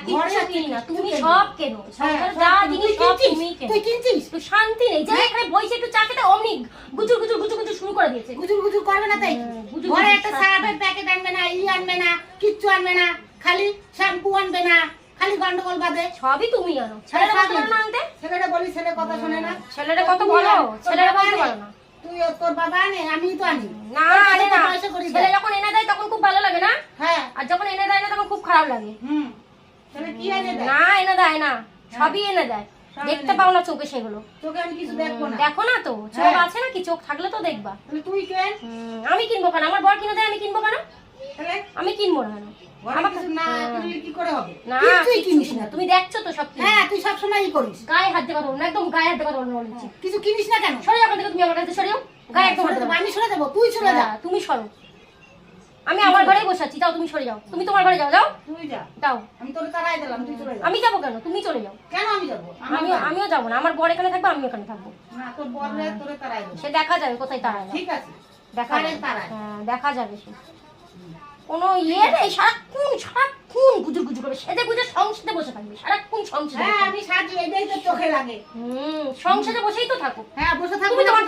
কিচ্ছু কিনি না, তুমি সব কেনো, সংসারে যা জিনিস সব তুমি কেনো। তুই কিনছিস? তুই শান্তি নেই, যে এখানে বইছে একটু চা খেতে অমনি গুজুর গুজুর গুজুর গুজুর শুরু করে দিয়েছে। গুজুর গুজুর করবে না তাই? গুজুর ঘরে গুজুর একটা সারা- সারাপের প্যাকেট আনবে না, আনবে না, কিচ্ছু আনবে না, খালি শ্যাম্পু আনবে না, খালি গন্ডগোল বাঁধে। সবই তুমি আনো, ছেলেরা কত বলো না আনতে? ছেলেরা বলি, ছেলে কথা শোনে না। ছেলেরা কত বলো, ছেলেরা বলতে পারো না। তুই তোর বাবা আনে, আমি তো আনি না তোর আরে কাছে না, পয়সা করি ছেলে দেয়। যখন এনে দেয় তখন খুব ভালো লাগে না, হ্যাঁ, আর যখন এনে দেয় না তখন খুব খারাপ লাগে। ছেলে কি আনে দেয়? না এনে দেয় না, সবই এনে দেয়, সব দেখতে এনে পাও না চোখে সেগুলো। তোকে আমি কিছু দেখবো না। দেখো না তো, চোখ হ্যাঁ। আছে নাকি? চোখ থাকলে তো দেখবা। তাহলে তুই কেন? আমি কিনবো কেন? আমার বর কিনে দেয়, আমি কিনবো কেন? তাহলে আমি কিনবো না কেন? ঘরে কিছু না কিনলে কি করে হবে? না কিছুই কিচ্ছু কিনিস কিনি না না, তুই। তুমি দেখছো তো সব কিছু। হ্যাঁ, তুই সব সময়ই করিস। গায়ে হাত দিয়ে কথা বলো না, একদম গায়ে হাত দিয়ে কথা বলো না বলেছি। কিছু কিনিস না কেন? সরে যাও ওখান থেকে, তুমি আমার কাছে সরে যাও, গায়ে একদম হাত সরে দিয়ে দেবো, আমি সরে দেবো, তুই চলে যা। হ্যাঁ, তুমি সরো, আমি আমার ঘরেই বসে আছি, যাও তুমি সরে যাও, তুমি তোমার ঘরে যাও, যাও তুই যা। যাও। আমি তোর তারাই দিলাম, তুই চলে যা। আমি যাবো কেন? তুমি চলে যাও। কেন আমি যাবো? আমিও যাবো না, আমার বর এখানে থাকবে, আমিও এখানে থাকবো। না, তোর বললে তোরে তারাই দেবো। সে দেখা যাবে কোথায় তাড়ায়। ঠিক আছে, দেখা তারে যাবে, তারায়। হ্যাঁ দেখা যাবে। সে কোনো ইয়ে নেই, সারাক্ষণ গুজুর গুজুর করে সেজে গুজে সংসারে বসে থাকবে, সারাক্ষণ সংসারে। হ্যাঁ, আমি সাজি, এটাই তো চোখে লাগে। সংসারে বসেই তো থাকো। হ্যাঁ, বসে থাকবো। তুমি তোমার